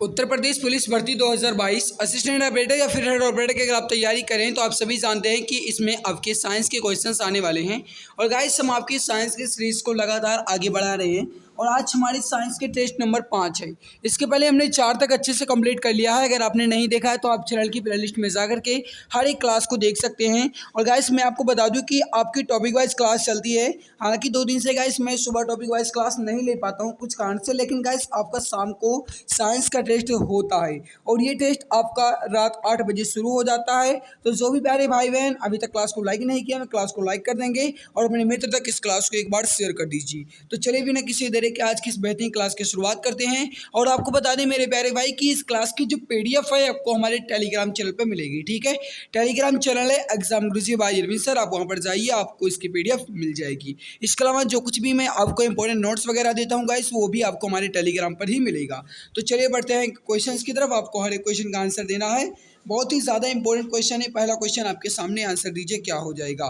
Uttar Pradesh police भर्ती 2022 assistant operator या फिर हेड ऑपरेटर की अगर आप तैयारी करें तो आप सभी जानते हैं कि इसमें आपके साइंस के क्वेश्चंस आने वाले हैं। और गाइस हम आपकी साइंस की सीरीज को लगातार आगे बढ़ा रहे हैं और आज हमारी साइंस के टेस्ट नंबर 5 है। इसके पहले हमने 4 तक अच्छे से कंप्लीट कर लिया है। अगर आपने नहीं देखा है तो आप चैनल की प्लेलिस्ट में जा करके हर एक क्लास को देख सकते हैं। और गाइस मैं आपको बता दूं कि आपकी टॉपिक वाइज क्लास चलती है। हालांकि 2 दिन से गाइस मैं सुबह टॉपिक वाइज क्लास नहीं ले पाता हूं कुछ कारण से, लेकिन गाइस आपका शाम को साइंस का टेस्ट होता है और ये टेस्ट आपका रात 8 बजे शुरू हो जाता है। तो जो भी प्यारे भाई बहन अभी तक क्लास को लाइक नहीं किया, मैं क्लास को लाइक कर देंगे और अपने मित्र तक इस क्लास को एक बार शेयर कर दीजिए। तो चलिए बिना किसी देरी के आज की इस बेहतरीन क्लास की शुरुआत करते हैं। और आपको बता दें मेरे प्यारे भाई कि इस क्लास की जो पीडीएफ है आपको हमारे टेलीग्राम चैनल पर मिलेगी। ठीक है, टेलीग्राम चैनल है एग्जाम गुरुजी बाय अरविंद सर, आप वहाँ पर जाइए, आपको इसकी पीडीएफ मिल जाएगी। इसके अलावा जो कुछ भी मैं आपको इंपॉर्टेंट नोट्स वगैरह देता हूँ गाइस वो भी आपको हमारे टेलीग्राम पर ही मिलेगा। तो चलिए बढ़ते हैं क्वेश्चंस की तरफ। आपको हर एक क्वेश्चन का आंसर देना है। बहुत ही ज़्यादा इंपॉर्टेंट क्वेश्चन है। पहला क्वेश्चन आपके सामने, आंसर दीजिए क्या हो जाएगा।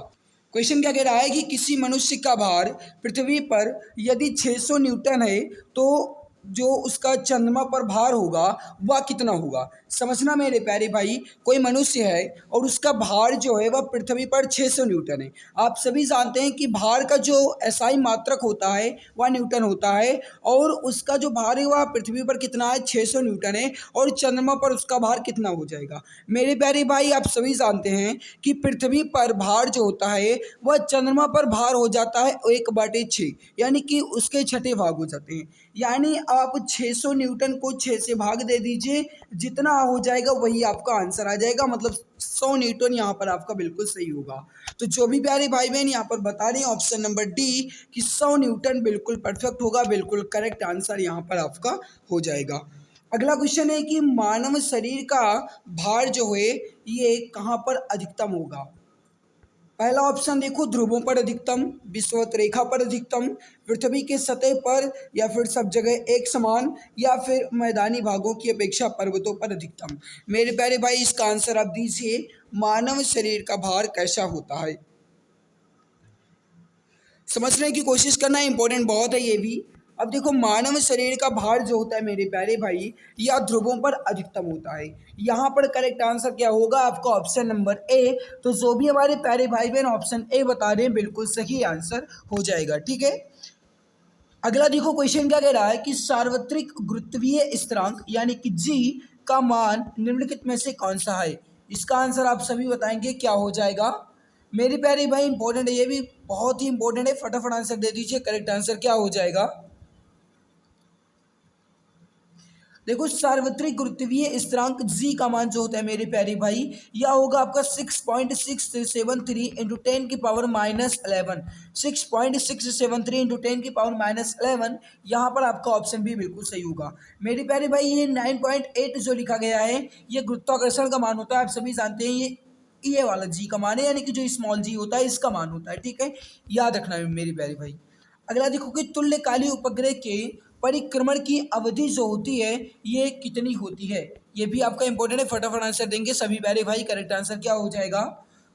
क्वेश्चन क्या कह रहा है कि किसी मनुष्य का भार पृथ्वी पर यदि 600 न्यूटन है तो जो उसका चंद्रमा पर भार होगा वह कितना होगा। समझना मेरे प्यारे भाई, कोई मनुष्य है और उसका भार जो है वह पृथ्वी पर 600 न्यूटन है। आप सभी जानते हैं कि भार का जो एसआई मात्रक होता है वह न्यूटन होता है और उसका जो भार है वह पृथ्वी पर कितना है, 600 न्यूटन है। और चंद्रमा पर उसका भार कितना हो जाएगा। मेरे प्यारे भाई आप सभी जानते हैं कि पृथ्वी पर भार जो होता है वह चंद्रमा पर भार हो जाता है 1/6, यानी कि उसके छठे भाग हो जाते हैं। यानी आप 600 न्यूटन को 6 से भाग दे दीजिए, जितना हो जाएगा वही आपका आंसर आ जाएगा। मतलब 100 न्यूटन यहाँ पर आपका बिल्कुल सही होगा। तो जो भी प्यारे भाई बहन यहाँ पर बता रहे हैं ऑप्शन नंबर डी कि 100 न्यूटन बिल्कुल परफेक्ट होगा, बिल्कुल करेक्ट आंसर यहाँ पर आपका हो जाएगा। अगला क्वेश्चन है कि मानव शरीर का भार जो है ये कहाँ पर अधिकतम होगा। पहला ऑप्शन देखो, ध्रुवों पर अधिकतम, विषुवत रेखा पर अधिकतम, पृथ्वी के सतह पर, या फिर सब जगह एक समान, या फिर मैदानी भागों की अपेक्षा पर्वतों पर अधिकतम। मेरे प्यारे भाई इसका आंसर आप दीजिए, मानव शरीर का भार कैसा होता है। समझने की कोशिश करना इंपॉर्टेंट बहुत है ये भी। अब देखो मानव शरीर का भार जो होता है मेरे प्यारे भाई यह ध्रुवों पर अधिकतम होता है। यहाँ पर करेक्ट आंसर क्या होगा आपका, ऑप्शन नंबर ए। तो जो भी हमारे प्यारे भाई बहन ऑप्शन ए बता रहे हैं बिल्कुल सही आंसर हो जाएगा। ठीक है, अगला देखो क्वेश्चन क्या कह रहा है कि सार्वत्रिक गुरुत्वीय स्थिरांक यानी कि जी का मान निम्नलिखित में से कौन सा है। इसका आंसर आप सभी बताएंगे क्या हो जाएगा। मेरी प्यारी भाई इंपॉर्टेंट है, ये भी बहुत ही इंपॉर्टेंट है, फटाफट आंसर दे दीजिए। करेक्ट आंसर क्या हो जाएगा। देखो सार्वत्रिक गुरुत्वीय स्थिरांक जी का मान जो होता है मेरे प्यारे भाई यह होगा आपका 6.673 इंटू 10⁻11। 6.673 इंटू 10⁻11। यहाँ पर आपका ऑप्शन भी बिल्कुल सही होगा। मेरे प्यारे भाई ये 9.8 जो लिखा गया है ये गुरुत्वाकर्षण का मान होता है। आप सभी जानते हैं ये वाला जी का मान है, यानी कि जो स्मॉल जी होता है इसका मान होता है। ठीक है, याद रखना है मेरे प्यारे भाई। अगला देखो कि तुल्यकालिक उपग्रह के परिक्रमण की अवधि जो होती है ये कितनी होती है। ये भी आपका इंपॉर्टेंट है, फटाफट आंसर देंगे सभी प्यारे भाई। करेक्ट आंसर क्या हो जाएगा।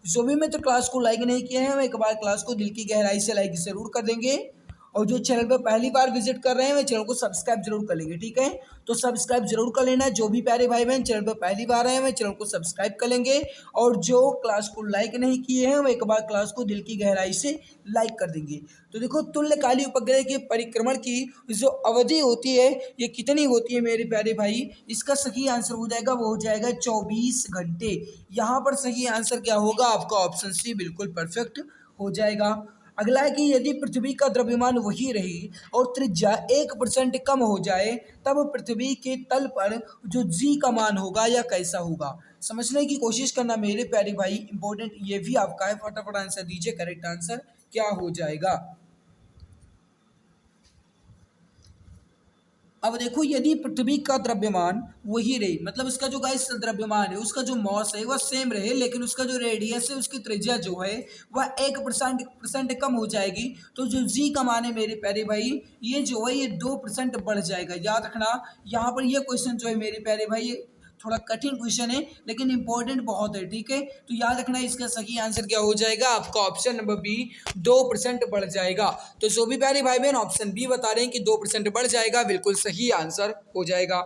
जो भी मित्र क्लास को लाइक नहीं किए हैं वो एक बार क्लास को दिल की गहराई से लाइक जरूर कर देंगे। और जो चैनल पर पहली बार विजिट कर रहे हैं वे चैनल को सब्सक्राइब जरूर कर लेंगे। ठीक है, तो सब्सक्राइब जरूर कर लेना। जो भी प्यारे भाई बहन चैनल पर पहली बार आए हैं वे चैनल को सब्सक्राइब कर लेंगे। और जो क्लास को लाइक नहीं किए हैं वो एक बार क्लास को दिल की गहराई से लाइक कर देंगे। तो देखो तुल्यकालिक उपग्रह के परिक्रमण की जो अवधि होती है ये कितनी होती है मेरे प्यारे भाई। इसका सही आंसर हो जाएगा, वो हो जाएगा 24 घंटे। यहाँ पर सही आंसर क्या होगा आपका, ऑप्शन सी बिल्कुल परफेक्ट हो जाएगा। अगला है कि यदि पृथ्वी का द्रव्यमान वही रहे और त्रिज्या 1% कम हो जाए तब पृथ्वी के तल पर जो जी का मान होगा या कैसा होगा। समझने की कोशिश करना मेरे प्यारे भाई, इंपॉर्टेंट ये भी आपका है। फटाफट आंसर दीजिए, करेक्ट आंसर क्या हो जाएगा। अब देखो यदि पृथ्वी का द्रव्यमान वही रहे, मतलब उसका जो गाइस द्रव्यमान है उसका जो मॉस है वह सेम रहे, लेकिन उसका जो रेडियस है उसकी त्रिज्या जो है वह 1% कम हो जाएगी, तो जो जी का मान है मेरे प्यारे भाई ये जो है ये 2% बढ़ जाएगा। याद रखना यहाँ पर ये क्वेश्चन जो है मेरे प्यारे भाई थोड़ा कठिन क्वेश्चन है लेकिन इंपॉर्टेंट बहुत है। ठीक है, तो याद रखना इसका सही आंसर क्या हो जाएगा आपका, ऑप्शन नंबर बी 2% बढ़ जाएगा। तो जो भी प्यारे भाई बहन ऑप्शन बी बता रहे हैं कि 2% बढ़ जाएगा बिल्कुल सही आंसर हो जाएगा।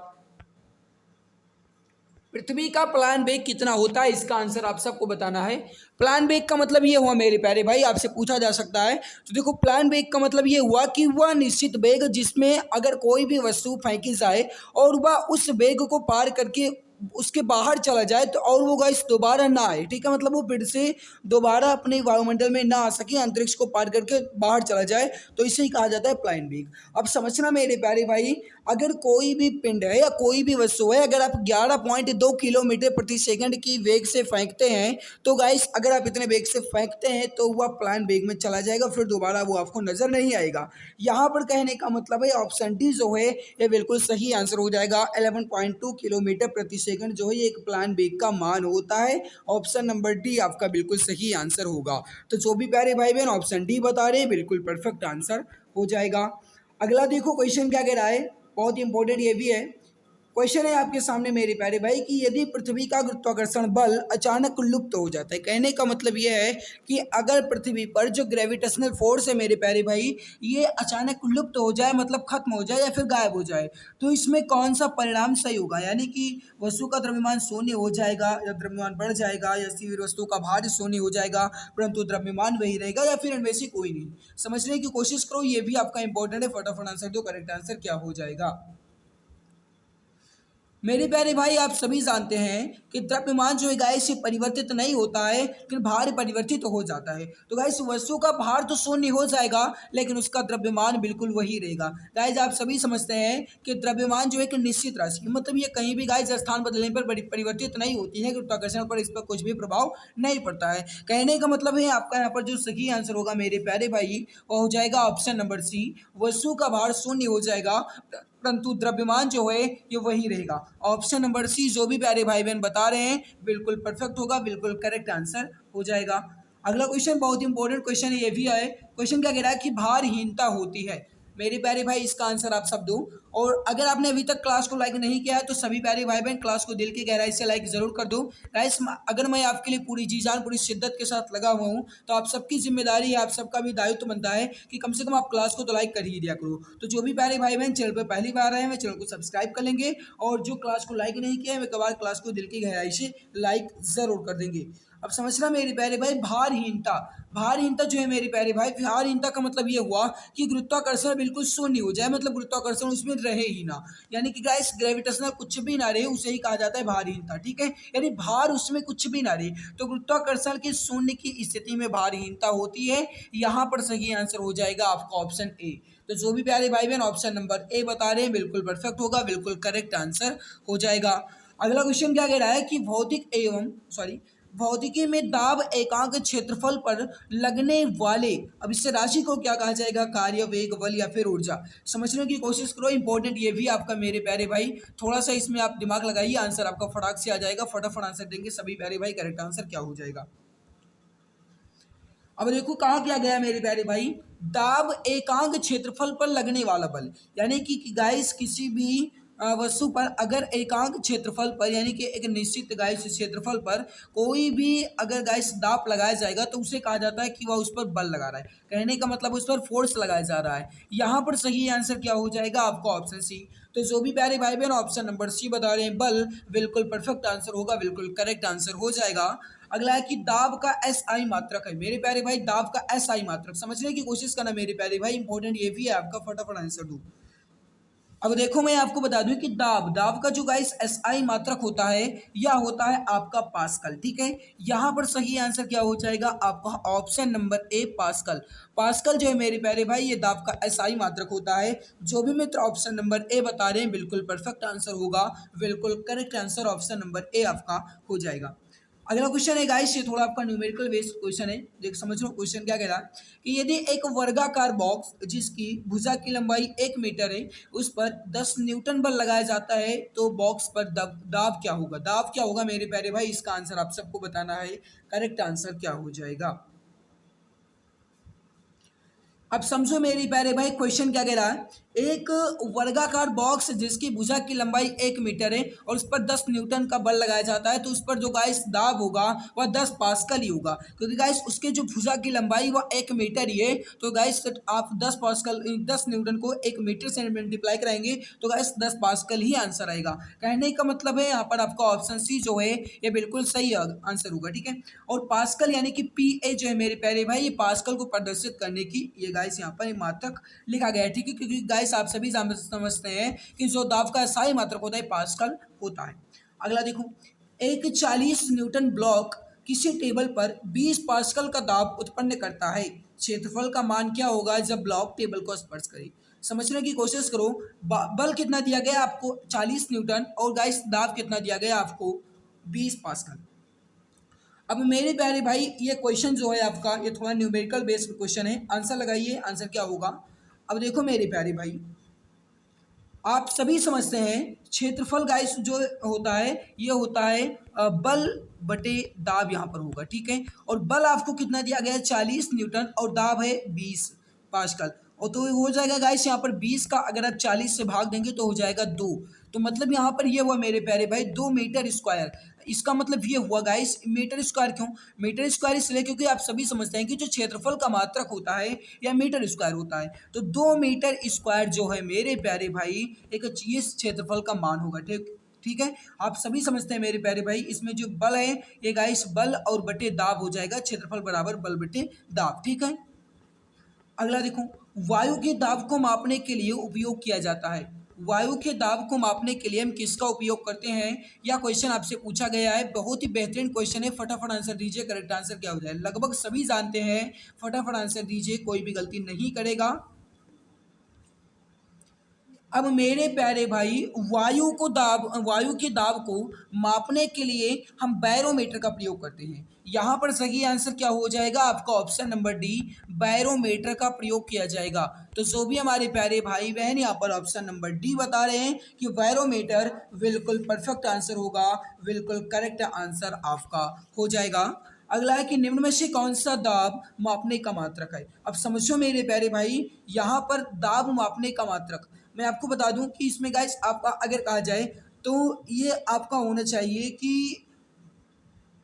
पृथ्वी का प्लान वेग कितना होता है, इसका आंसर आप सबको बताना है। प्लान वेग का मतलब ये हुआ मेरे प्यारे भाई, आपसे पूछा जा सकता है। तो देखो प्लान वेग का मतलब ये हुआ कि वह निश्चित वेग जिसमें अगर कोई भी वस्तु फेंकी जाए और वह उस वेग को पार करके उसके बाहर चला जाए तो और वो गाइस दोबारा ना आए, ठीक है, मतलब वो फिर से दोबारा अपने वायुमंडल में ना आ सके, अंतरिक्ष को पार करके बाहर चला जाए, तो इसे ही कहा जाता है प्लान वेग। अब समझना मेरे प्यारे भाई, अगर कोई भी पिंड है या कोई भी वस्तु है, अगर आप 11.2 किलोमीटर प्रति सेकंड की वेग से फेंकते हैं तो गाइस अगर आप इतने वेग से फेंकते हैं तो वह प्लान वेग में चला जाएगा, फिर दोबारा वो आपको नजर नहीं आएगा। यहाँ पर कहने का मतलब है ऑप्शन डी जो है ये बिल्कुल सही आंसर हो जाएगा। 11.2 किलोमीटर प्रति सेकंड जो है ये एक प्लान वेग का मान होता है। ऑप्शन नंबर डी आपका बिल्कुल सही आंसर होगा। तो जो भी प्यारे भाई बहन ऑप्शन डी बता रहे हैं बिल्कुल परफेक्ट आंसर हो जाएगा। अगला देखो क्वेश्चन क्या कह रहा है, बहुत इंपॉर्टेंट ये भी है। क्वेश्चन है आपके सामने मेरे प्यारे भाई कि यदि पृथ्वी का गुरुत्वाकर्षण बल अचानक लुप्त हो जाता है, कहने का मतलब यह है कि अगर पृथ्वी पर जो ग्रेविटेशनल फोर्स है मेरे प्यारे भाई ये अचानक लुप्त हो जाए, मतलब खत्म हो जाए या फिर गायब हो जाए, तो इसमें कौन सा परिणाम सही होगा, यानी कि वस्तु का द्रव्यमान शून्य हो जाएगा या द्रव्यमान बढ़ जाएगा या फिर वस्तु का भार शून्य हो जाएगा परंतु द्रव्यमान वही रहेगा या फिर इनमें से कोई नहीं। समझने की कोशिश करो, ये भी आपका इंपॉर्टेंट है, फटाफट आंसर दो, करेक्ट आंसर क्या हो जाएगा। मेरे प्यारे भाई आप सभी जानते हैं कि द्रव्यमान जो है गाइस ये परिवर्तित नहीं होता है लेकिन भार परिवर्तित तो हो जाता है। तो गाइस वस्तु का भार तो शून्य हो जाएगा लेकिन उसका द्रव्यमान बिल्कुल वही रहेगा। गाइस आप सभी समझते हैं कि द्रव्यमान जो है कि निश्चित राशि, मतलब ये कहीं भी गाइस स्थान बदलने पर परिवर्तित नहीं होती है, गुरुत्वाकर्षण पर इस पर कुछ भी प्रभाव नहीं पड़ता है। कहने का मतलब है आपका यहाँ पर जो सही आंसर होगा मेरे प्यारे भाई वो हो जाएगा ऑप्शन नंबर सी, वस्तु का भार शून्य हो जाएगा परंतु द्रव्यमान जो है ये वही रहेगा। ऑप्शन नंबर सी जो भी प्यारे भाई बहन बता रहे हैं बिल्कुल परफेक्ट होगा, बिल्कुल करेक्ट आंसर हो जाएगा। अगला क्वेश्चन बहुत इंपॉर्टेंट क्वेश्चन है, ये भी है। क्वेश्चन क्या कह रहा है कि भारहीनता होती है, मेरे प्यारे भाई इसका आंसर आप सब दो। और अगर आपने अभी तक क्लास को लाइक नहीं किया है तो सभी प्यारे भाई बहन क्लास को दिल की गहराई से लाइक जरूर कर दो। गाइस अगर मैं आपके लिए पूरी जी जान पूरी शिद्दत के साथ लगा हुआ हूँ तो आप सबकी जिम्मेदारी है, आप सबका भी दायित्व बनता है कि कम से कम आप क्लास को तो लाइक कर ही दिया करो। तो जो भी प्यारे भाई बहन चैनल पर पहली बार आए हैं वे चैनल को सब्सक्राइब कर लेंगे और जो क्लास को लाइक नहीं किया है वे कबार क्लास को दिल की गहराई से लाइक जरूर कर देंगे। अब समझना मेरे प्यारे भाई भारहीनता, भारहीनता जो है मेरे प्यारे भाई, भारहीनता का मतलब ये हुआ कि गुरुत्वाकर्षण बिल्कुल शून्य हो जाए, मतलब गुरुत्वाकर्षण उसमें रहे ही ना, यानी कि गाइस ग्रेविटेशनल कुछ भी ना रहे उसे ही कहा जाता है भारहीनता, ठीक है, यानी भार उसमें कुछ भी ना रहे, तो गुरुत्वाकर्षण के शून्य की स्थिति में भारहीनता होती है। यहाँ पर सही आंसर हो जाएगा आपका ऑप्शन ए। तो जो भी प्यारे भाई बहन ऑप्शन नंबर ए बता रहे हैं बिल्कुल परफेक्ट होगा, बिल्कुल करेक्ट आंसर हो जाएगा। अगला क्वेश्चन क्या कह रहा है कि भौतिकी में दाब एकांक क्षेत्रफल पर लगने वाले, अब इससे राशि को क्या कहा जाएगा, कार्य, वेग, बल या फिर ऊर्जा। समझने की कोशिश करो, इंपॉर्टेंट ये भी आपका मेरे प्यारे भाई, थोड़ा सा इसमें आप दिमाग लगाइए, आंसर आपका फटाक से आ जाएगा, फटाफट आंसर देंगे सभी प्यारे भाई, करेक्ट आंसर क्या हो जाएगा। अब देखो कहा क्या गया मेरे प्यारे भाई, दाब एकांक क्षेत्रफल पर लगने वाला बल, यानी कि गाइस किसी भी वस्तु पर अगर एकांक क्षेत्रफल पर यानी कि एक निश्चित गाइस क्षेत्रफल पर कोई भी अगर गाइस दाब लगाया जाएगा तो उसे कहा जाता है कि वह उस पर बल लगा रहा है, कहने का मतलब उस पर फोर्स लगाया जा रहा है। यहाँ पर सही आंसर क्या हो जाएगा आपका ऑप्शन सी। तो जो भी प्यारे भाई बहन ऑप्शन नंबर सी बता रहे हैं बल, बिल्कुल परफेक्ट आंसर होगा, बिल्कुल करेक्ट आंसर हो जाएगा। अगला है कि दाब का एस आई मात्रक है, मेरे प्यारे भाई दाब का एस आई मात्रक समझने की कोशिश करना मेरे प्यारे भाई, इंपॉर्टेंट ये भी है आपका, फटाफट आंसर दो। अब देखो मैं आपको बता दूं कि दाब दाब का जो गाइस एस आई मात्रक होता है यह होता है आपका पास्कल, ठीक है। यहाँ पर सही आंसर क्या हो जाएगा आपका option number A pascal. Pascal जो है मेरे प्यारे भाई ये दाब का एस आई मात्रक होता है। जो भी मित्र ऑप्शन नंबर ए बता रहे हैं बिल्कुल परफेक्ट आंसर होगा, बिल्कुल correct answer option number A आपका हो जाएगा। अगला क्वेश्चन है गाइस, ये थोड़ा आपका न्यूमेरिकल बेस्ड क्वेश्चन है, देख समझ लो क्वेश्चन क्या कह रहा है कि यदि एक वर्गाकार बॉक्स जिसकी भुजा की लंबाई 1 मीटर है उस पर 10 न्यूटन बल लगाया जाता है तो बॉक्स पर दाब क्या होगा, दाब क्या होगा मेरे प्यारे भाई, इसका आंसर आप सबको बताना है, करेक्ट आंसर क्या हो जाएगा। अब समझो मेरी प्यारे भाई क्वेश्चन क्या कह रहा है एक वर्गाकार बॉक्स जिसकी भुजा की लंबाई 1 मीटर है और उस पर 10 न्यूटन का बल लगाया जाता है, तो उस पर जो गाइस दाब होगा वह 10 पास्कल ही होगा, क्योंकि गाइस उसके जो भुजा की लंबाई वह 1 मीटर ही है। तो गाइस आप 10 पास्कल 10 न्यूटन को 1 मीटर से मल्टीप्लाई कराएंगे तो गाइस 10 पास्कल ही आंसर आएगा। कहने का मतलब है यहाँ पर आपका ऑप्शन सी जो है ये बिल्कुल सही आंसर होगा, ठीक है। और पास्कल यानी कि पी जो है मेरे प्यारे भाई, ये पास्कल को प्रदर्शित करने की ये गाइस यहाँ पर मात्रक लिखा गया है, ठीक है। क्योंकि गाइस आप सभी समझते हैं कि जो दाब का SI मात्रक होता है पास्कल होता है। अगला देखो, एक 40 न्यूटन ब्लॉक किसी टेबल पर 20 पास्कल का दाब उत्पन्न करता है, क्षेत्रफल का मान क्या होगा जब ब्लॉक टेबल को स्पर्श करे। समझने की कोशिश करो, बल कितना दिया गया आपको 40 न्यूटन और गाइस दाब कितना दिया गया आपको 20 पास्कल। अब मेरे प्यारे भाई ये क्वेश्चन जो है आपका ये थोड़ा न्यूमेरिकल बेस्ड क्वेश्चन है, आंसर लगाइए, आंसर क्या होगा। अब देखो मेरे प्यारे भाई, आप सभी समझते हैं क्षेत्रफल गाइस जो होता है ये होता है बल बटे दाब यहाँ पर होगा, ठीक है। और बल आपको कितना दिया गया है 40 न्यूटन और दाब है 20 पास्कल। और तो हो जाएगा गाइस यहाँ पर 20 का अगर आप 40 से भाग देंगे तो हो जाएगा 2। तो मतलब यहाँ पर ये हुआ मेरे प्यारे भाई 2 मीटर स्क्वायर। इसका मतलब ये हुआ गाइस मीटर स्क्वायर, क्यों मीटर स्क्वायर इसलिए क्योंकि आप सभी समझते हैं कि जो क्षेत्रफल का मात्रक होता है या मीटर स्क्वायर होता है, तो 2 मीटर स्क्वायर जो है मेरे प्यारे भाई एक इस क्षेत्रफल का मान होगा, ठीक ठीक है। आप सभी समझते हैं मेरे प्यारे भाई, इसमें जो बल है ये गाइस बल और बटे दाब हो जाएगा, क्षेत्रफल बराबर बल बटे दाब, ठीक है। अगला देखो, वायु के दाब को मापने के लिए उपयोग किया जाता है। वायु के दाब को मापने के लिए हम किसका उपयोग करते हैं, यह क्वेश्चन आपसे पूछा गया है। बहुत ही बेहतरीन क्वेश्चन है, फटाफट आंसर दीजिए, करेक्ट आंसर क्या हो जाए। लगभग सभी जानते हैं, फटाफट आंसर दीजिए, कोई भी गलती नहीं करेगा। अब मेरे प्यारे भाई, वायु के दाब को मापने के लिए हम बैरोमीटर का प्रयोग करते हैं। यहाँ पर सही आंसर क्या हो जाएगा आपका ऑप्शन नंबर डी, बैरोमीटर का प्रयोग किया जाएगा। तो जो भी हमारे प्यारे भाई बहन यहाँ पर ऑप्शन नंबर डी बता रहे हैं कि बैरोमीटर बिल्कुल परफेक्ट आंसर होगा, बिल्कुल करेक्ट आंसर आपका हो जाएगा। अगला है कि निम्न में से कौन सा दाब मापने का मात्रक है। अब समझो मेरे प्यारे भाई, यहाँ पर दाब मापने का मात्रक मैं आपको बता दूं कि इसमें गाइस आपका अगर कहा जाए तो ये आपका होना चाहिए कि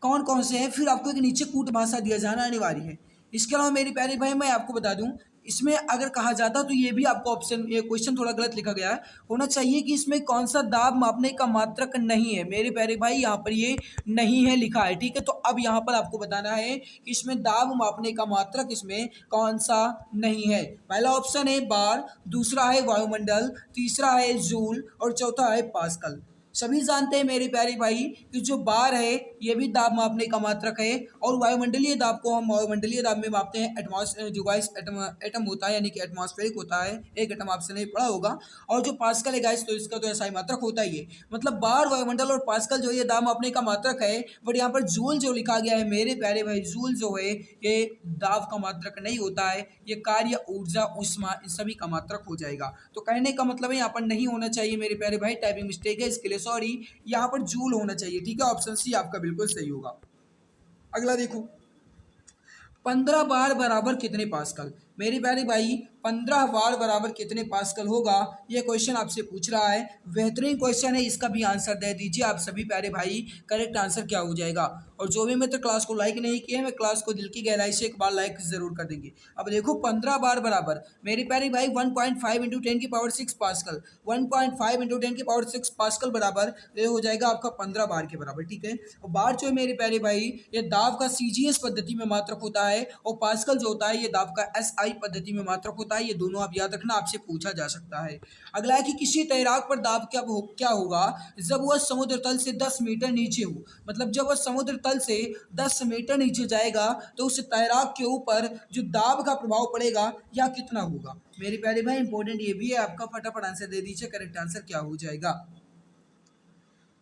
कौन कौन से हैं, फिर आपको एक नीचे कूट भाषा दिया जाना अनिवार्य है। इसके अलावा मेरे प्यारे भाई मैं आपको बता दूं, इसमें अगर कहा जाता तो ये भी आपको ऑप्शन, ये क्वेश्चन थोड़ा गलत लिखा गया है, होना चाहिए कि इसमें कौन सा दाब मापने का मात्रक नहीं है। मेरे प्यारे भाई यहाँ पर ये नहीं है लिखा है, ठीक है। तो अब यहाँ पर आपको बताना है कि इसमें दाब मापने का मात्रक इसमें कौन सा नहीं है। पहला ऑप्शन है बार, दूसरा है वायुमंडल, तीसरा है जूल और चौथा है पास्कल। सभी जानते हैं मेरे प्यारे भाई कि जो बार है ये भी दाब मापने का मात्रक है, और वायुमंडलीय दाब को हम वायुमंडलीय दाब में मापते हैं। जो गाइस एटम होता है यानी कि एटमॉस्फेरिक होता है, एक एटम आपसे नहीं पढ़ा होगा। और जो पास्कल है गाइस, तो इसका तो ऐसा ही मात्रक होता ही है। मतलब बार, वायुमंडल और पास्कल जो ये दाब मापने का मात्रक है, बट यहाँ पर जूल जो लिखा गया है मेरे प्यारे भाई, जूल जो है ये दाब का मात्रक नहीं होता है, ये कार्य, ऊर्जा, ऊष्मा इन सभी का मात्रक हो जाएगा। तो कहने का मतलब है यहाँ पर नहीं होना चाहिए मेरे प्यारे भाई, टाइपिंग मिस्टेक है इसके लिए सॉरी, यहाँ पर जूल होना चाहिए, ठीक है। ऑप्शन सी आपका बिल्कुल सही होगा। अगला देखो, 15 बार बराबर कितने पास्कल। मेरे प्यारे भाई 15 बार बराबर कितने पास्कल होगा, ये क्वेश्चन आपसे पूछ रहा है। बेहतरीन क्वेश्चन है, इसका भी आंसर दे दीजिए आप सभी प्यारे भाई, करेक्ट आंसर क्या हो जाएगा। और जो भी मित्र क्लास को लाइक नहीं किए, मैं क्लास को दिल की गहराई से एक बार लाइक जरूर कर देंगे। अब देखो 15 बार बराबर मेरे प्यारे भाई 1.5 इंटू 10 की पावर 6 पास्कल, 1.5 इंटू 10 की पावर 6 पास्कल बराबर ये हो जाएगा आपका 15 बार के बराबर, ठीक है। और बार जो है मेरे प्यारे भाई ये दाब का सीजीएस पद्धति में मात्रक होता है, और पास्कल जो होता है ये दाब का एसआई पद्धति में मात्रक होता है। ये दोनों आप याद रखना, आपसे पूछा जा सकता है। अगला है कि किसी तैराक पर दाब क्या होगा जब वह समुद्र तल से 10 मीटर नीचे हो। मतलब जब वह समुद्र तल से 10 मीटर नीचे जाएगा तो उस तैराक के ऊपर जो दाब का प्रभाव पड़ेगा या कितना होगा। मेरे प्यारे भाई इंपॉर्टेंट ये भी है आपका, फटाफट आंसर दे दीजिए, करेक्ट आंसर क्या हो जाएगा।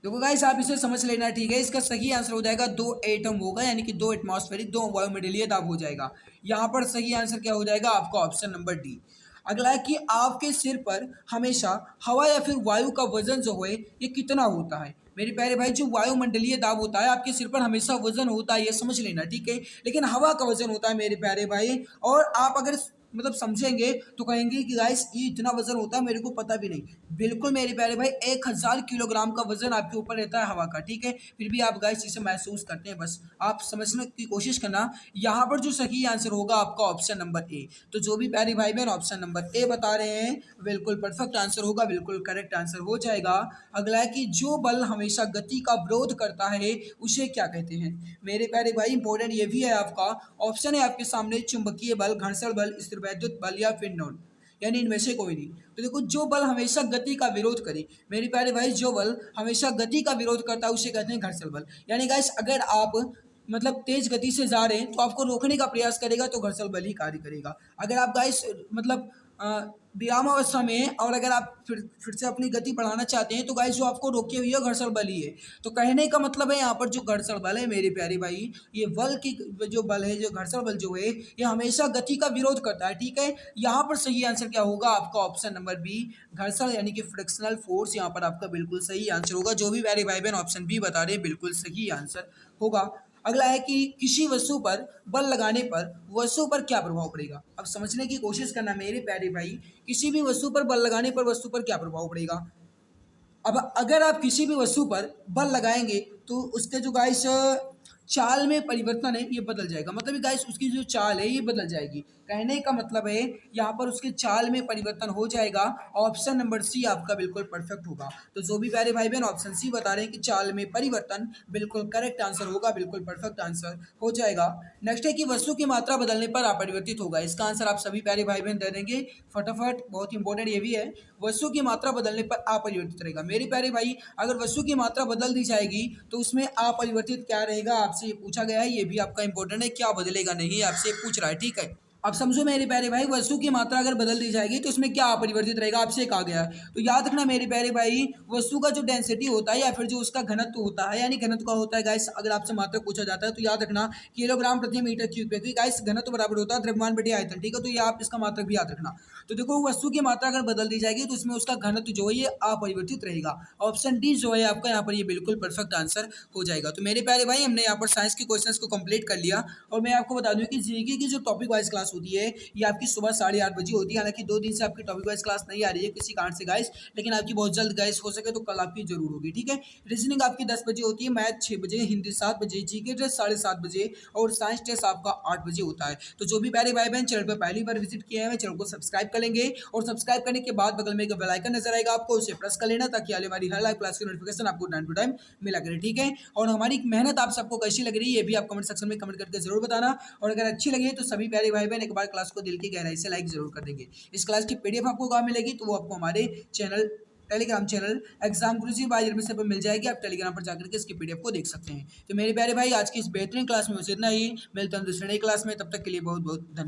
देखो गाइस आप इसे समझ लेना, ठीक है। इसका सही आंसर हो जाएगा 2 एटम होगा, यानी कि 2 एटमॉस्फेरिक, 2 वायुमंडलीय दाब हो जाएगा। यहाँ पर सही आंसर क्या हो जाएगा आपका ऑप्शन नंबर डी। अगला है कि आपके सिर पर हमेशा हवा या फिर वायु का वजन जो है ये कितना होता है। मेरे प्यारे भाई जो वायुमंडलीय दाब होता है आपके सिर पर हमेशा वजन होता है, ये समझ लेना, ठीक है। लेकिन हवा का वजन होता है मेरे प्यारे भाई, और आप अगर मतलब समझेंगे तो कहेंगे कि गाइस ये इतना वजन होता है, मेरे को पता भी नहीं। बिल्कुल मेरे प्यारे भाई 1000 किलोग्राम का वजन आपके ऊपर रहता है हवा का, ठीक है। फिर भी आप गाइस इसे महसूस करते हैं, बस आप समझने की कोशिश करना। यहाँ पर जो सही आंसर होगा आपका ऑप्शन नंबर ए। तो जो भी प्यारे भाई बहन ऑप्शन नंबर ए बता रहे हैं बिल्कुल परफेक्ट आंसर होगा, बिल्कुल करेक्ट आंसर हो जाएगा। अगला है कि जो बल हमेशा गति का विरोध करता है उसे क्या कहते हैं। मेरे प्यारे भाई इंपॉर्टेंट ये भी है आपका, ऑप्शन है आपके सामने चुंबकीय बल, घर्षण बल, स्थिरवैद्युत बल या फिर नॉन, यानी इनमें से कोई नहीं। तो देखो जो बल हमेशा गति का विरोध करे, मेरे प्यारे भाई जो बल हमेशा गति का विरोध करता है उसे कहते हैं घर्षण बल। यानी गाइस अगर आप मतलब तेज गति से जा रहे हैं तो आपको रोकने का प्रयास करेगा तो घर्षण बल ही कार्य करेगा। अगर आप गाइस मतलब विरामावस्था में हैं और अगर आप फिर से अपनी गति बढ़ाना चाहते हैं तो गाइस जो आपको रोके हुई है घर्षण बल ही है। तो कहने का मतलब है यहाँ पर जो घर्षण बल है मेरे प्यारे भाई, ये बल की जो बल है, जो घर्षण बल जो है ये हमेशा गति का विरोध करता है, ठीक है। यहाँ पर सही आंसर क्या होगा आपका ऑप्शन नंबर बी, घर्षण यानी कि फ्रिक्शनल फोर्स, यहाँ पर आपका बिल्कुल सही आंसर होगा। जो भी प्यारे भाई बहन ऑप्शन बी बता रहे हैं बिल्कुल सही आंसर होगा। अगला है कि किसी वस्तु पर बल लगाने पर वस्तु पर क्या प्रभाव पड़ेगा। अब समझने की कोशिश करना मेरे प्यारे भाई, किसी भी वस्तु पर बल लगाने पर वस्तु पर क्या प्रभाव पड़ेगा। अब अगर आप किसी भी वस्तु पर बल लगाएंगे तो उसके जो गाइस चाल में परिवर्तन है ये बदल जाएगा, मतलब गाइस उसकी जो चाल है ये बदल जाएगी। कहने का मतलब है यहाँ पर उसके चाल में परिवर्तन हो जाएगा। ऑप्शन नंबर सी आपका बिल्कुल परफेक्ट होगा। तो जो भी प्यारे भाई बहन ऑप्शन सी बता रहे हैं कि चाल में परिवर्तन, बिल्कुल करेक्ट आंसर होगा, बिल्कुल परफेक्ट आंसर हो जाएगा। नेक्स्ट है कि वस्तु की मात्रा बदलने पर अपरिवर्तित होगा। इसका आंसर आप सभी प्यारे भाई बहन दे देंगे फटाफट, बहुत इंपॉर्टेंट ये भी है। वस्तु की मात्रा बदलने पर अपरिवर्तित रहेगा। मेरे प्यारे भाई अगर वस्तु की मात्रा बदल दी जाएगी तो उसमें अपरिवर्तित क्या रहेगा, आपसे ये पूछा गया है, ये भी आपका इंपॉर्टेंट है, क्या बदलेगा नहीं आपसे पूछ रहा है, ठीक है। अब समझो मेरे प्यारे भाई वस्तु की मात्रा अगर बदल दी जाएगी तो इसमें क्या अपरिवर्तित रहेगा, आपसे कहा गया है। तो याद रखना मेरे प्यारे भाई, वस्तु का जो डेंसिटी होता है या फिर जो उसका घनत्व होता है, यानी घनत्व का होता है गाइस, अगर आपसे मात्रा पूछा जाता है तो याद रखना किलोग्राम प्रति मीटर क्यूब पे, गाइस घनत्व बराबर होता है द्रव्यमान बटे आयतन, ठीक है। तो ये आप इसका मात्रक भी याद रखना। तो देखो वस्तु की मात्रा अगर बदल दी जाएगी तो उसमें उसका घनत्व जो है ये अपरिवर्तित रहेगा। ऑप्शन डी जो है आपका यहाँ पर ये बिल्कुल परफेक्ट आंसर हो जाएगा। तो मेरे प्यारे भाई हमने यहाँ पर साइंस के क्वेश्चंस को कंप्लीट कर लिया। और मैं आपको बता दूं कि जीके की जो टॉपिक वाइज क्लास होती है ये आपकी सुबह 8:30 बजे होती है। हालांकि 2 दिन से आपकी टॉपिक वाइज क्लास नहीं आ रही है किसी कारण से गाइस, लेकिन आपकी बहुत जल्द गाइस हो सके तो कल आपकी जरूर होगी, ठीक है। रीजनिंग आपकी 10 बजे होती है, मैथ 6 बजे, हिंदी 7 बजे, जीके टेस्ट 7:30 बजे और साइंस टेस्ट आपका 8 बजे होता है। तो जो भी प्यारे भाई बहन चैनल पर पहली बार विजिट किए हैं चैनल को सब्सक्राइब कर लेंगे और सब्सक्राइब करने के बाद बगल में एक बेल आइकन नजर आएगा, आपको उसे प्रेस कर लेना ताकि आने वाली हर लाइव क्लास की नोटिफिकेशन आपको टाइम टू टाइम मिला करे, ठीक है। और हमारी मेहनत आप सबको कैसी लग रही है ये भी आप कमेंट सेक्शन में कमेंट करके जरूर बताना। और अगर अच्छी लगी तो सभी प्यारे भाई बहन एक बार क्लास को दिल की गहराई से लाइक जरूर कर देंगे। इस क्लास की पीडीएफ आपको कहाँ मिलेगी, तो वो आपको हमारे चैनल टेलीग्राम चैनल एग्जाम गुरुजी बाय एडमिशन पर मिल जाएगी। आप टेलीग्राम पर जाकर के इसकी पीडीएफ को देख सकते हैं। तो मेरे प्यारे भाई आज की इस बेहतरीन क्लास में बस इतना ही, मिलते हैं दूसरे नई क्लास में, तब तक के लिए बहुत बहुत धन्यवाद।